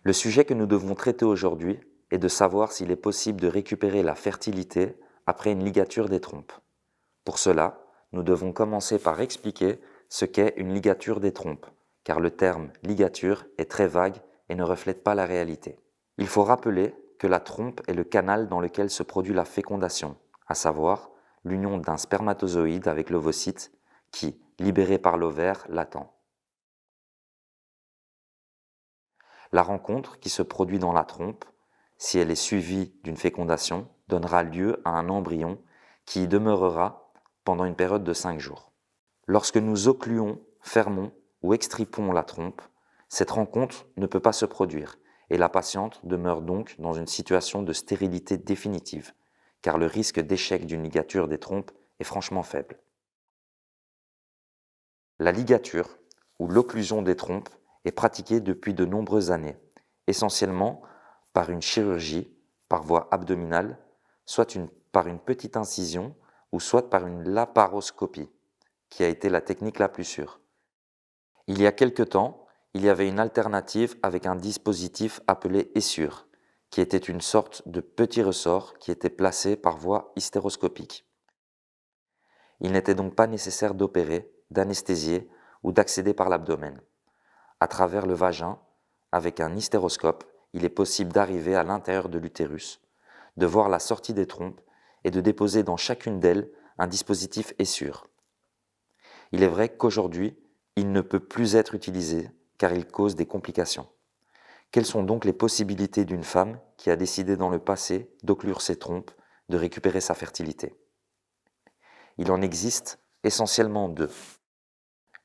Le sujet que nous devons traiter aujourd'hui est de savoir s'il est possible de récupérer la fertilité après une ligature des trompes. Pour cela, nous devons commencer par expliquer ce qu'est une ligature des trompes, car le terme ligature est très vague et ne reflète pas la réalité. Il faut rappeler que la trompe est le canal dans lequel se produit la fécondation, à savoir l'union d'un spermatozoïde avec l'ovocyte qui, libéré par l'ovaire, l'attend. La rencontre qui se produit dans la trompe, si elle est suivie d'une fécondation, donnera lieu à un embryon qui y demeurera pendant une période de 5 jours. Lorsque nous occluons, fermons ou extirpons la trompe, cette rencontre ne peut pas se produire et la patiente demeure donc dans une situation de stérilité définitive, car le risque d'échec d'une ligature des trompes est franchement faible. La ligature, ou l'occlusion des trompes, est pratiquée depuis de nombreuses années, essentiellement par une chirurgie par voie abdominale, soit par une petite incision ou soit par une laparoscopie, qui a été la technique la plus sûre. Il y a quelque temps, il y avait une alternative avec un dispositif appelé Essure, qui était une sorte de petit ressort qui était placé par voie hystéroscopique. Il n'était donc pas nécessaire d'opérer, d'anesthésier ou d'accéder par l'abdomen. À travers le vagin, avec un hystéroscope, il est possible d'arriver à l'intérieur de l'utérus, de voir la sortie des trompes et de déposer dans chacune d'elles un dispositif Essure. Il est vrai qu'aujourd'hui, il ne peut plus être utilisé car il cause des complications. Quelles sont donc les possibilités d'une femme qui a décidé dans le passé d'occlure ses trompes, de récupérer sa fertilité? Il en existe essentiellement deux.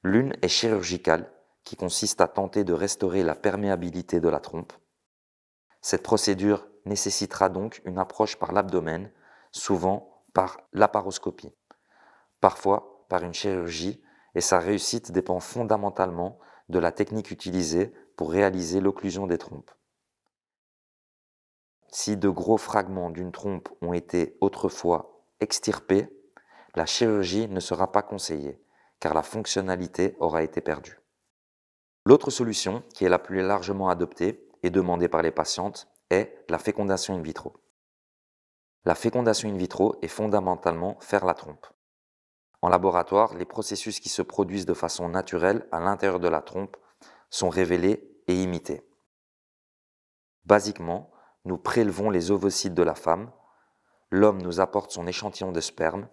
L'une est chirurgicale, qui consiste à tenter de restaurer la perméabilité de la trompe. Cette procédure nécessitera donc une approche par l'abdomen, souvent par laparoscopie, parfois par une chirurgie, et sa réussite dépend fondamentalement de la technique utilisée pour réaliser l'occlusion des trompes. Si de gros fragments d'une trompe ont été autrefois extirpés, la chirurgie ne sera pas conseillée, car la fonctionnalité aura été perdue. L'autre solution, qui est la plus largement adoptée et demandée par les patientes, est la fécondation in vitro. La fécondation in vitro est fondamentalement faire la trompe. En laboratoire, les processus qui se produisent de façon naturelle à l'intérieur de la trompe sont révélés et imités. Basiquement, nous prélevons les ovocytes de la femme, l'homme nous apporte son échantillon de sperme,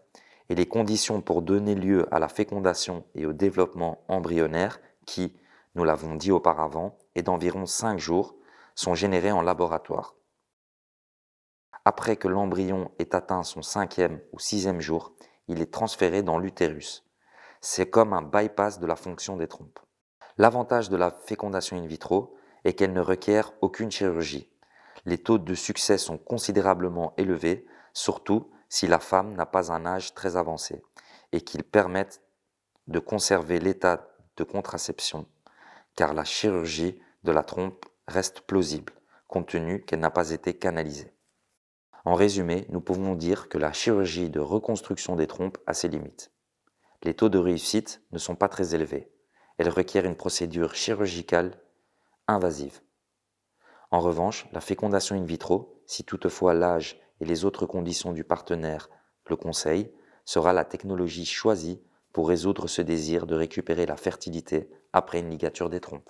et les conditions pour donner lieu à la fécondation et au développement embryonnaire qui, nous l'avons dit auparavant, est d'environ 5 jours, sont générées en laboratoire. Après que l'embryon ait atteint son 5e ou 6e jour, il est transféré dans l'utérus. C'est comme un bypass de la fonction des trompes. L'avantage de la fécondation in vitro est qu'elle ne requiert aucune chirurgie. Les taux de succès sont considérablement élevés, surtout si la femme n'a pas un âge très avancé, et qu'ils permettent de conserver l'état de contraception, car la chirurgie de la trompe reste plausible, compte tenu qu'elle n'a pas été canalisée. En résumé, nous pouvons dire que la chirurgie de reconstruction des trompes a ses limites. Les taux de réussite ne sont pas très élevés. Elle requiert une procédure chirurgicale invasive. En revanche, la fécondation in vitro, si toutefois l'âge et les autres conditions du partenaire le conseillent, sera la technologie choisie pour résoudre ce désir de récupérer la fertilité après une ligature des trompes.